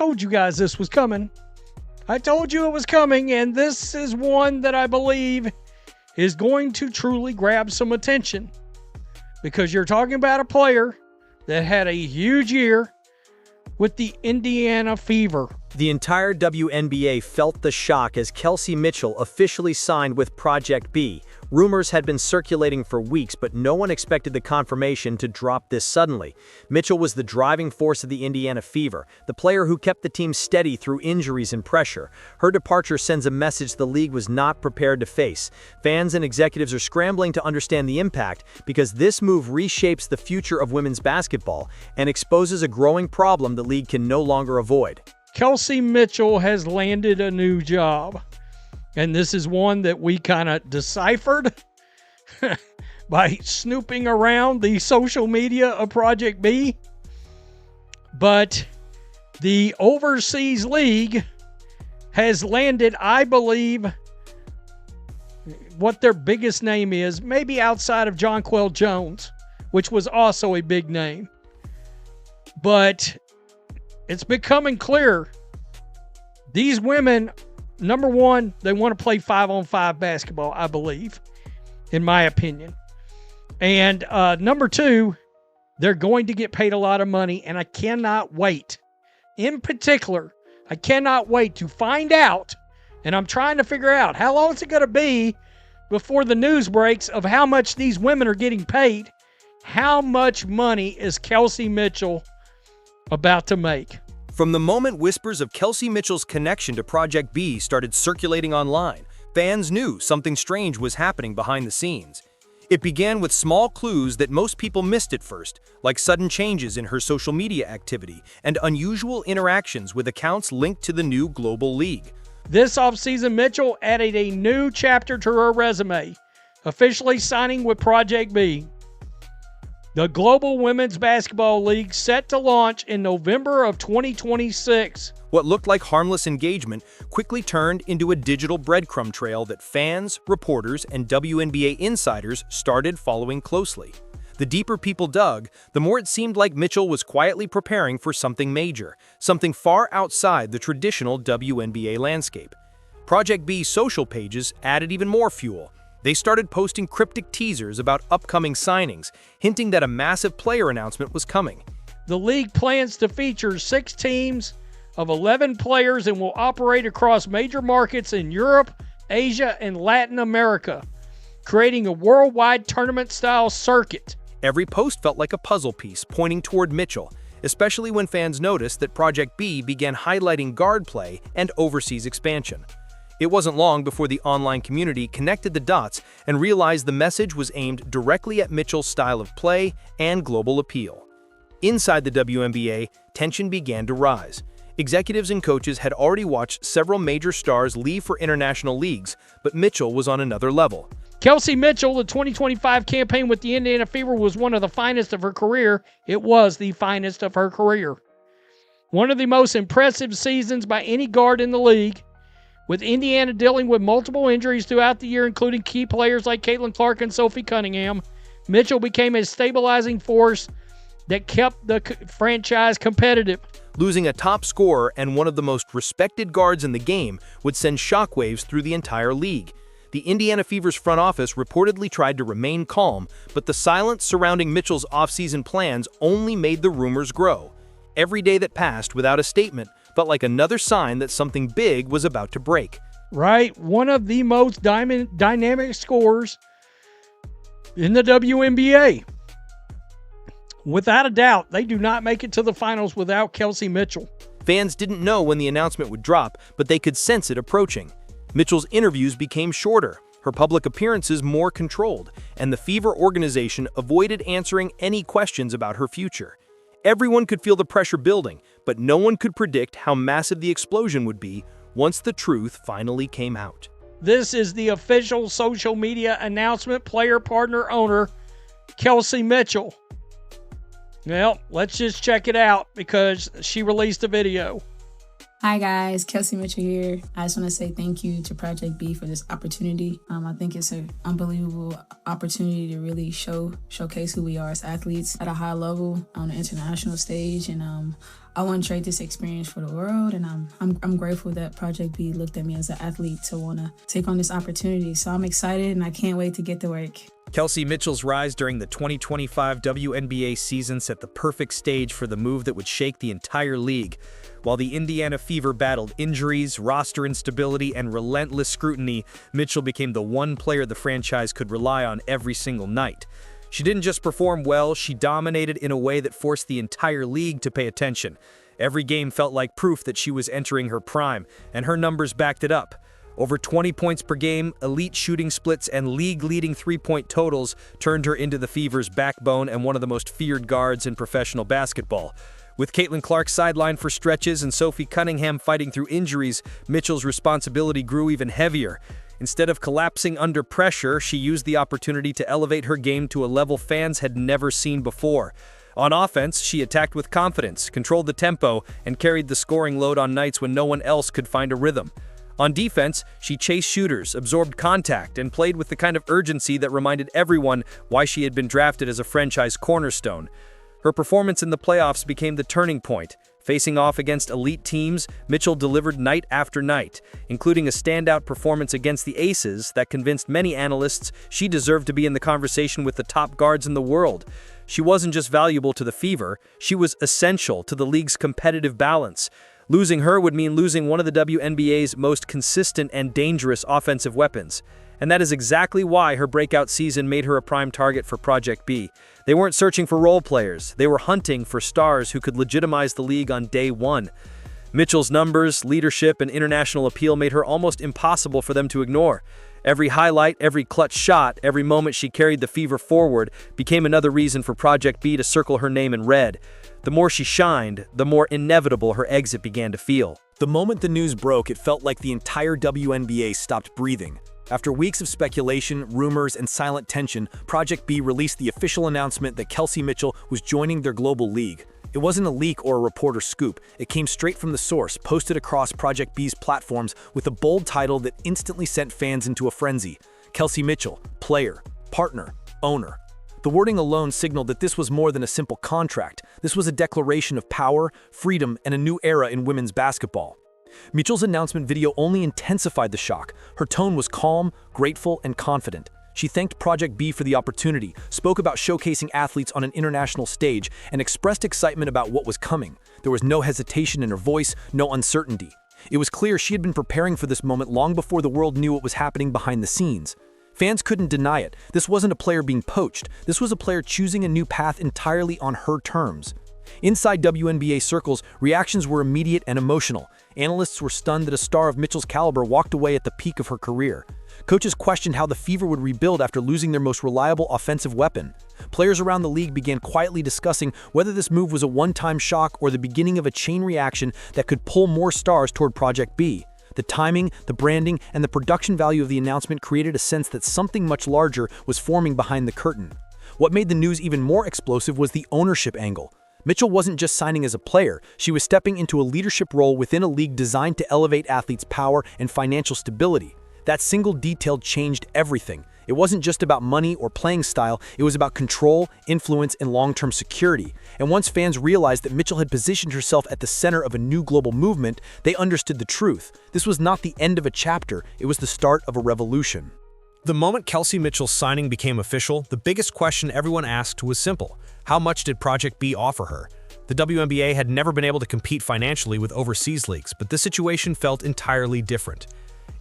told you guys this was coming. I told you it was coming, and this is one that I believe is going to truly grab some attention, because you're talking about a player that had a huge year with the Indiana Fever. The entire WNBA felt the shock as KELSEY Mitchell officially signed with Project B. Rumors had been circulating for weeks, but no one expected the confirmation to drop this suddenly. Mitchell was the driving force of the Indiana Fever, the player who kept the team steady through injuries and pressure. Her departure sends a message the league was not prepared to face. Fans and executives are scrambling to understand the impact, because this move reshapes the future of women's basketball and exposes a growing problem the league can no longer avoid. KELSEY Mitchell has landed a new job. And this is one that we kind of deciphered by snooping around the social media of Project B. But the Overseas League has landed, I believe, what their biggest name is, maybe outside of Jonquel Jones, which was also a big name. But it's becoming clear these women, number one, they want to play 5-on-5 basketball, I believe, in my opinion. And number two, they're going to get paid a lot of money, and I cannot wait. In particular, I cannot wait to find out, and I'm trying to figure out how long is it going to be before the news breaks of how much these women are getting paid. How much money is KELSEY Mitchell about to make? From the moment whispers of KELSEY Mitchell's connection to Project B started circulating online, fans knew something strange was happening behind the scenes. It began with small clues that most people missed at first, like sudden changes in her social media activity and unusual interactions with accounts linked to the new global league. This offseason, Mitchell added a new chapter to her resume, officially signing with Project B. The Global Women's Basketball League set to launch in November of 2026. What looked like harmless engagement quickly turned into a digital breadcrumb trail that fans, reporters, and WNBA insiders started following closely. The deeper people dug, the more it seemed like Mitchell was quietly preparing for something major, something far outside the traditional WNBA landscape. Project B's social pages added even more fuel. They started posting cryptic teasers about upcoming signings, hinting that a massive player announcement was coming. The league plans to feature 6 teams of 11 players and will operate across major markets in Europe, Asia, and Latin America, creating a worldwide tournament-style circuit. Every post felt like a puzzle piece pointing toward Mitchell, especially when fans noticed that Project B began highlighting guard play and overseas expansion. It wasn't long before the online community connected the dots and realized the message was aimed directly at Mitchell's style of play and global appeal. Inside the WNBA, tension began to rise. Executives and coaches had already watched several major stars leave for international leagues, but Mitchell was on another level. KELSEY Mitchell, the 2025 campaign with the Indiana Fever was one of the finest of her career. It was the finest of her career. One of the most impressive seasons by any guard in the league. With Indiana dealing with multiple injuries throughout the year, including key players like Caitlin Clark and Sophie Cunningham, Mitchell became a stabilizing force that kept the franchise competitive. Losing a top scorer and one of the most respected guards in the game would send shockwaves through the entire league. The Indiana Fever's front office reportedly tried to remain calm, but the silence surrounding Mitchell's offseason plans only made the rumors grow. Every day that passed without a statement felt like another sign that something big was about to break. Right, one of the most dynamic scorers in the WNBA. Without a doubt, they do not make it to the finals without KELSEY Mitchell. Fans didn't know when the announcement would drop, but they could sense it approaching. Mitchell's interviews became shorter, her public appearances more controlled, and the Fever organization avoided answering any questions about her future. Everyone could feel the pressure building, but no one could predict how massive the explosion would be once the truth finally came out. This is the official social media announcement, player, partner, owner, KELSEY Mitchell. Well, let's just check it out because she released a video. Hi guys, KELSEY Mitchell here. I just want to say thank you to Project B for this opportunity. I think it's an unbelievable opportunity to really showcase who we are as athletes at a high level on the international stage. And I want to trade this experience for the world, and I'm grateful that Project B looked at me as an athlete to want to take on this opportunity. So I'm excited, and I can't wait to get to work. KELSEY Mitchell's rise during the 2025 WNBA season set the perfect stage for the move that would shake the entire league. While the Indiana Fever battled injuries, roster instability, and relentless scrutiny, Mitchell became the one player the franchise could rely on every single night. She didn't just perform well, she dominated in a way that forced the entire league to pay attention. Every game felt like proof that she was entering her prime, and her numbers backed it up. Over 20 points per game, elite shooting splits, and league-leading three-point totals turned her into the Fever's backbone and one of the most feared guards in professional basketball. With Caitlin Clark sidelined for stretches and Sophie Cunningham fighting through injuries, Mitchell's responsibility grew even heavier. Instead of collapsing under pressure, she used the opportunity to elevate her game to a level fans had never seen before. On offense, she attacked with confidence, controlled the tempo, and carried the scoring load on nights when no one else could find a rhythm. On defense, she chased shooters, absorbed contact, and played with the kind of urgency that reminded everyone why she had been drafted as a franchise cornerstone. Her performance in the playoffs became the turning point. Facing off against elite teams, Mitchell delivered night after night, including a standout performance against the Aces that convinced many analysts she deserved to be in the conversation with the top guards in the world. She wasn't just valuable to the Fever, she was essential to the league's competitive balance. Losing her would mean losing one of the WNBA's most consistent and dangerous offensive weapons. And that is exactly why her breakout season made her a prime target for Project B. They weren't searching for role players, they were hunting for stars who could legitimize the league on day one. Mitchell's numbers, leadership, and international appeal made her almost impossible for them to ignore. Every highlight, every clutch shot, every moment she carried the Fever forward became another reason for Project B to circle her name in red. The more she shined, the more inevitable her exit began to feel. The moment the news broke, it felt like the entire WNBA stopped breathing. After weeks of speculation, rumors, and silent tension, Project B released the official announcement that KELSEY Mitchell was joining their global league. It wasn't a leak or a reporter scoop. It came straight from the source, posted across Project B's platforms with a bold title that instantly sent fans into a frenzy. KELSEY Mitchell, player, partner, owner. The wording alone signaled that this was more than a simple contract. This was a declaration of power, freedom, and a new era in women's basketball. Mitchell's announcement video only intensified the shock. Her tone was calm, grateful, and confident. She thanked Project B for the opportunity, spoke about showcasing athletes on an international stage, and expressed excitement about what was coming. There was no hesitation in her voice, no uncertainty. It was clear she had been preparing for this moment long before the world knew what was happening behind the scenes. Fans couldn't deny it. This wasn't a player being poached. This was a player choosing a new path entirely on her terms. Inside WNBA circles, reactions were immediate and emotional. Analysts were stunned that a star of Mitchell's caliber walked away at the peak of her career. Coaches questioned how the Fever would rebuild after losing their most reliable offensive weapon. Players around the league began quietly discussing whether this move was a one-time shock or the beginning of a chain reaction that could pull more stars toward Project B. The timing, the branding, and the production value of the announcement created a sense that something much larger was forming behind the curtain. What made the news even more explosive was the ownership angle. Mitchell wasn't just signing as a player, she was stepping into a leadership role within a league designed to elevate athletes' power and financial stability. That single detail changed everything. It wasn't just about money or playing style, it was about control, influence, and long-term security. And once fans realized that Mitchell had positioned herself at the center of a new global movement, they understood the truth. This was not the end of a chapter, it was the start of a revolution. The moment KELSEY Mitchell's signing became official, the biggest question everyone asked was simple. How much did Project B offer her? The WNBA had never been able to compete financially with overseas leagues, but this situation felt entirely different.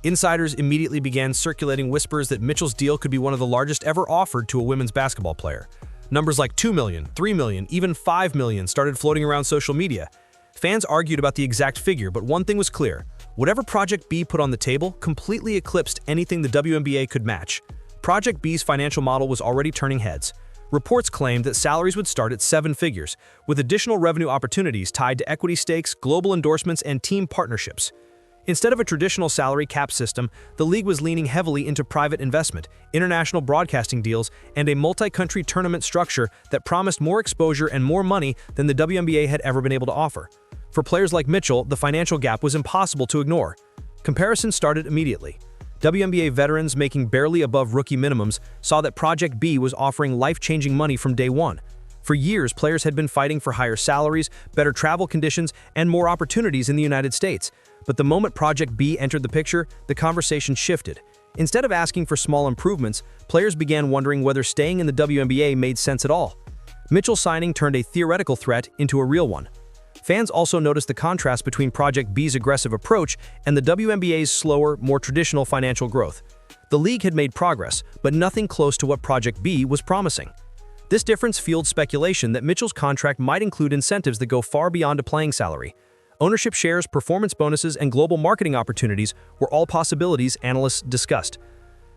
Insiders immediately began circulating whispers that Mitchell's deal could be one of the largest ever offered to a women's basketball player. Numbers like $2 million, $3 million, even $5 million started floating around social media. Fans argued about the exact figure, but one thing was clear. Whatever Project B put on the table completely eclipsed anything the WNBA could match. Project B's financial model was already turning heads. Reports claimed that salaries would start at 7 figures, with additional revenue opportunities tied to equity stakes, global endorsements, and team partnerships. Instead of a traditional salary cap system, the league was leaning heavily into private investment, international broadcasting deals, and a multi-country tournament structure that promised more exposure and more money than the WNBA had ever been able to offer. For players like Mitchell, the financial gap was impossible to ignore. Comparisons started immediately. WNBA veterans making barely above rookie minimums saw that Project B was offering life-changing money from day one. For years, players had been fighting for higher salaries, better travel conditions, and more opportunities in the United States. But the moment Project B entered the picture, the conversation shifted. Instead of asking for small improvements, players began wondering whether staying in the WNBA made sense at all. Mitchell's signing turned a theoretical threat into a real one. Fans also noticed the contrast between Project B's aggressive approach and the WNBA's slower, more traditional financial growth. The league had made progress, but nothing close to what Project B was promising. This difference fueled speculation that Mitchell's contract might include incentives that go far beyond a playing salary. Ownership shares, performance bonuses, and global marketing opportunities were all possibilities analysts discussed.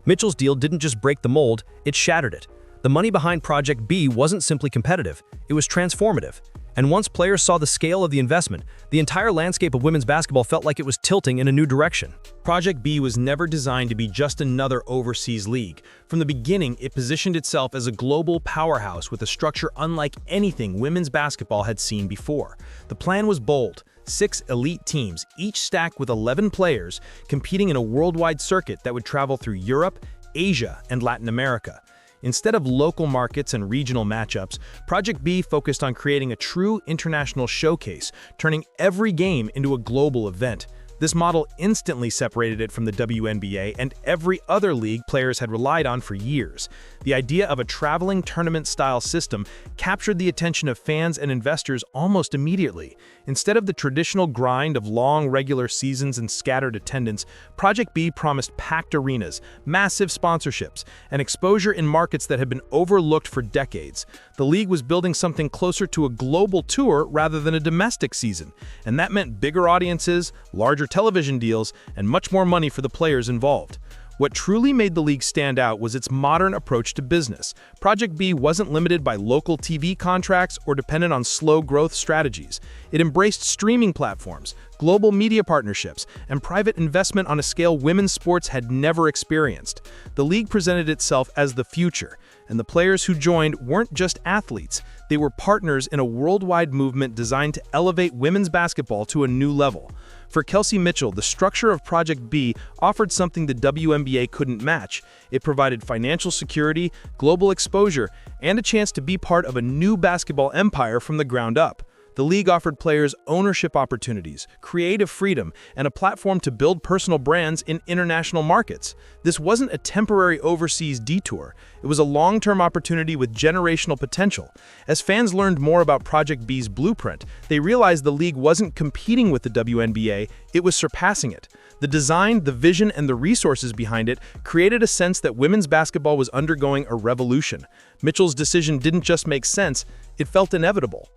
Mitchell's deal didn't just break the mold, it shattered it. The money behind Project B wasn't simply competitive, it was transformative. And once players saw the scale of the investment, the entire landscape of women's basketball felt like it was tilting in a new direction. Project B was never designed to be just another overseas league. From the beginning, it positioned itself as a global powerhouse with a structure unlike anything women's basketball had seen before. The plan was bold: 6 elite teams, each stacked with 11 players, competing in a worldwide circuit that would travel through Europe, Asia, and Latin America. Instead of local markets and regional matchups, Project B focused on creating a true international showcase, turning every game into a global event. This model instantly separated it from the WNBA and every other league players had relied on for years. The idea of a traveling tournament-style system captured the attention of fans and investors almost immediately. Instead of the traditional grind of long regular seasons and scattered attendance, Project B promised packed arenas, massive sponsorships, and exposure in markets that had been overlooked for decades. The league was building something closer to a global tour rather than a domestic season, and that meant bigger audiences, larger television deals, and much more money for the players involved. What truly made the league stand out was its modern approach to business. Project B wasn't limited by local TV contracts or dependent on slow growth strategies. It embraced streaming platforms, global media partnerships, and private investment on a scale women's sports had never experienced. The league presented itself as the future, and the players who joined weren't just athletes. They were partners in a worldwide movement designed to elevate women's basketball to a new level. For KELSEY Mitchell, the structure of Project B offered something the WNBA couldn't match. It provided financial security, global exposure, and a chance to be part of a new basketball empire from the ground up. The league offered players ownership opportunities, creative freedom, and a platform to build personal brands in international markets. This wasn't a temporary overseas detour. It was a long-term opportunity with generational potential. As fans learned more about Project B's blueprint, they realized the league wasn't competing with the WNBA, it was surpassing it. The design, the vision, and the resources behind it created a sense that women's basketball was undergoing a revolution. Mitchell's decision didn't just make sense, it felt inevitable.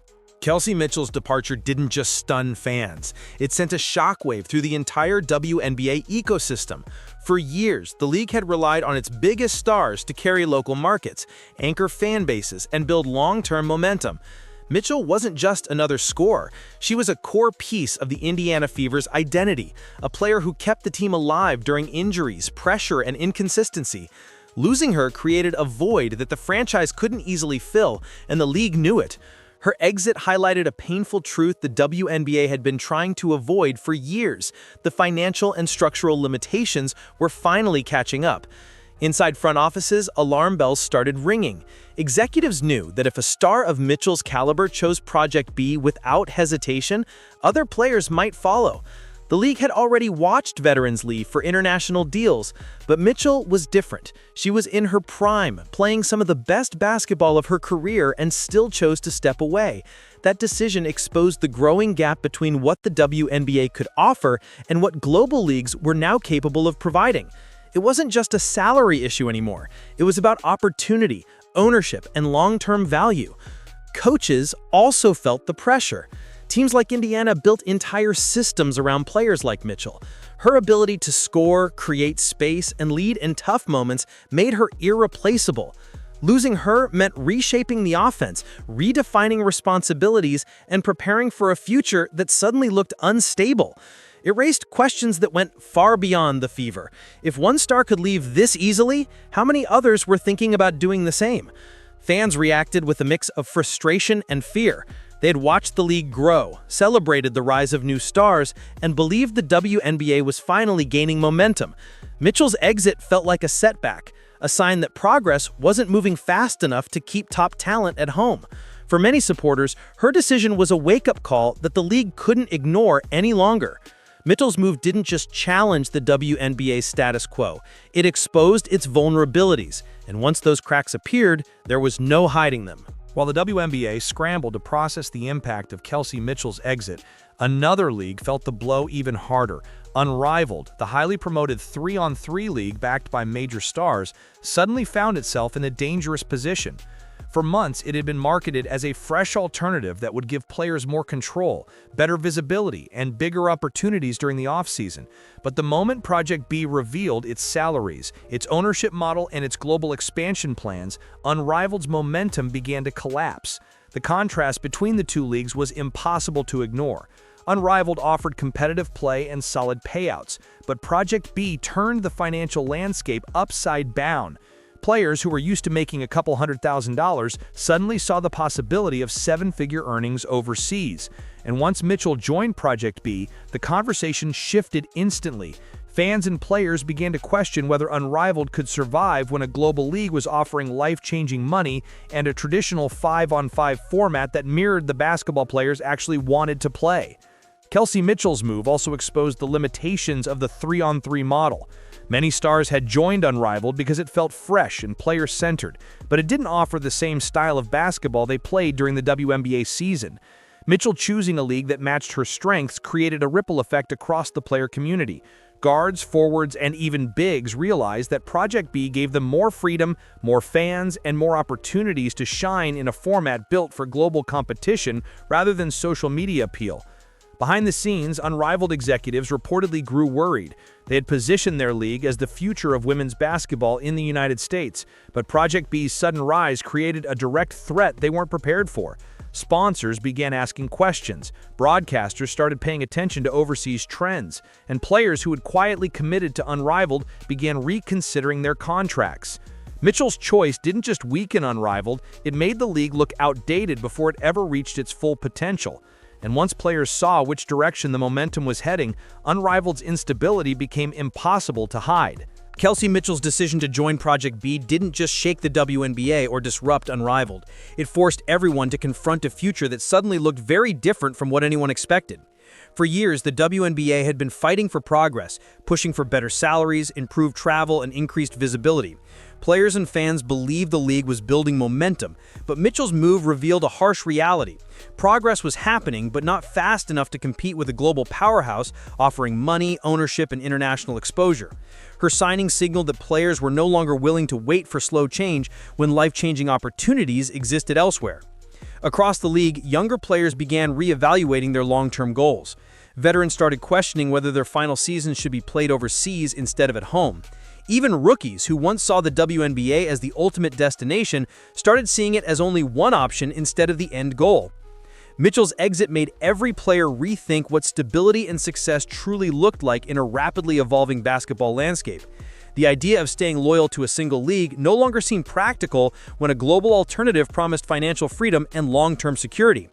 KELSEY Mitchell's departure didn't just stun fans. It sent a shockwave through the entire WNBA ecosystem. For years, the league had relied on its biggest stars to carry local markets, anchor fan bases, and build long-term momentum. Mitchell wasn't just another scorer. She was a core piece of the Indiana Fever's identity, a player who kept the team alive during injuries, pressure, and inconsistency. Losing her created a void that the franchise couldn't easily fill, and the league knew it. Her exit highlighted a painful truth the WNBA had been trying to avoid for years. The financial and structural limitations were finally catching up. Inside front offices, alarm bells started ringing. Executives knew that if a star of Mitchell's caliber chose Project B without hesitation, other players might follow. The league had already watched veterans leave for international deals, but Mitchell was different. She was in her prime, playing some of the best basketball of her career and still chose to step away. That decision exposed the growing gap between what the WNBA could offer and what global leagues were now capable of providing. It wasn't just a salary issue anymore. It was about opportunity, ownership, and long-term value. Coaches also felt the pressure. Teams like Indiana built entire systems around players like Mitchell. Her ability to score, create space, and lead in tough moments made her irreplaceable. Losing her meant reshaping the offense, redefining responsibilities, and preparing for a future that suddenly looked unstable. It raised questions that went far beyond the Fever. If one star could leave this easily, how many others were thinking about doing the same? Fans reacted with a mix of frustration and fear. They had watched the league grow, celebrated the rise of new stars, and believed the WNBA was finally gaining momentum. Mitchell's exit felt like a setback, a sign that progress wasn't moving fast enough to keep top talent at home. For many supporters, her decision was a wake-up call that the league couldn't ignore any longer. Mitchell's move didn't just challenge the WNBA's status quo, it exposed its vulnerabilities, and once those cracks appeared, there was no hiding them. While the WNBA scrambled to process the impact of KELSEY Mitchell's exit, another league felt the blow even harder. Unrivaled, the highly promoted 3-on-3 league backed by major stars, suddenly found itself in a dangerous position. For months, it had been marketed as a fresh alternative that would give players more control, better visibility, and bigger opportunities during the offseason. But the moment Project B revealed its salaries, its ownership model, and its global expansion plans, Unrivaled's momentum began to collapse. The contrast between the two leagues was impossible to ignore. Unrivaled offered competitive play and solid payouts, but Project B turned the financial landscape upside down. Players who were used to making a couple $100,000 suddenly saw the possibility of seven-figure earnings overseas. And once Mitchell joined Project B, the conversation shifted instantly. Fans and players began to question whether Unrivaled could survive when a global league was offering life-changing money and a traditional 5-on-5 format that mirrored the basketball players actually wanted to play. KELSEY Mitchell's move also exposed the limitations of the 3-on-3 model. Many stars had joined Unrivaled because it felt fresh and player-centered, but it didn't offer the same style of basketball they played during the WNBA season. Mitchell choosing a league that matched her strengths created a ripple effect across the player community. Guards, forwards, and even bigs realized that Project B gave them more freedom, more fans, and more opportunities to shine in a format built for global competition rather than social media appeal. Behind the scenes, Unrivaled executives reportedly grew worried. They had positioned their league as the future of women's basketball in the United States, but Project B's sudden rise created a direct threat they weren't prepared for. Sponsors began asking questions, broadcasters started paying attention to overseas trends, and players who had quietly committed to Unrivaled began reconsidering their contracts. Mitchell's choice didn't just weaken Unrivaled, it made the league look outdated before it ever reached its full potential. And once players saw which direction the momentum was heading, Unrivaled's instability became impossible to hide. KELSEY Mitchell's decision to join Project B didn't just shake the WNBA or disrupt Unrivaled. It forced everyone to confront a future that suddenly looked very different from what anyone expected. For years, the WNBA had been fighting for progress, pushing for better salaries, improved travel, and increased visibility. Players and fans believed the league was building momentum, but Mitchell's move revealed a harsh reality. Progress was happening, but not fast enough to compete with a global powerhouse offering money, ownership, and international exposure. Her signing signaled that players were no longer willing to wait for slow change when life-changing opportunities existed elsewhere. Across the league, younger players began reevaluating their long-term goals. Veterans started questioning whether their final seasons should be played overseas instead of at home. Even rookies, who once saw the WNBA as the ultimate destination, started seeing it as only one option instead of the end goal. Mitchell's exit made every player rethink what stability and success truly looked like in a rapidly evolving basketball landscape. The idea of staying loyal to a single league no longer seemed practical when a global alternative promised financial freedom and long-term security.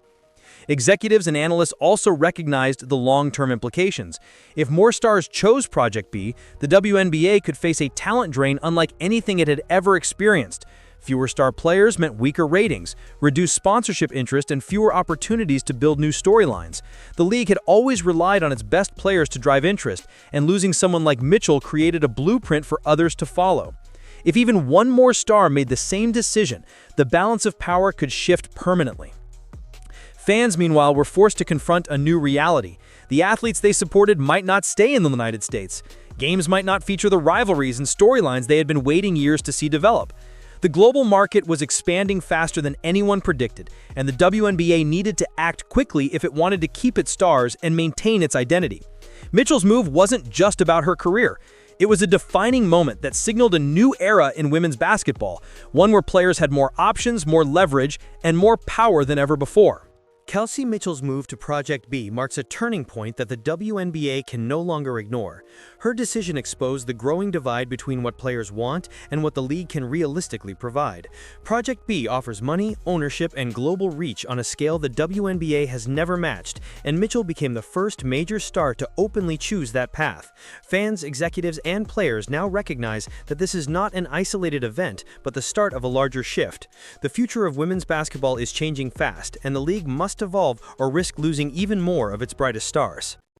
Executives and analysts also recognized the long-term implications. If more stars chose Project B, the WNBA could face a talent drain unlike anything it had ever experienced. Fewer star players meant weaker ratings, reduced sponsorship interest, and fewer opportunities to build new storylines. The league had always relied on its best players to drive interest, and losing someone like Mitchell created a blueprint for others to follow. If even one more star made the same decision, the balance of power could shift permanently. Fans, meanwhile, were forced to confront a new reality. The athletes they supported might not stay in the United States. Games might not feature the rivalries and storylines they had been waiting years to see develop. The global market was expanding faster than anyone predicted, and the WNBA needed to act quickly if it wanted to keep its stars and maintain its identity. Mitchell's move wasn't just about her career. It was a defining moment that signaled a new era in women's basketball, one where players had more options, more leverage, and more power than ever before. Kelsey Mitchell's move to Project B marks a turning point that the WNBA can no longer ignore. Her decision exposed the growing divide between what players want and what the league can realistically provide. Project B offers money, ownership, and global reach on a scale the WNBA has never matched, and Mitchell became the first major star to openly choose that path. Fans, executives, and players now recognize that this is not an isolated event, but the start of a larger shift. The future of women's basketball is changing fast, and the league must evolve or risk losing even more of its brightest stars.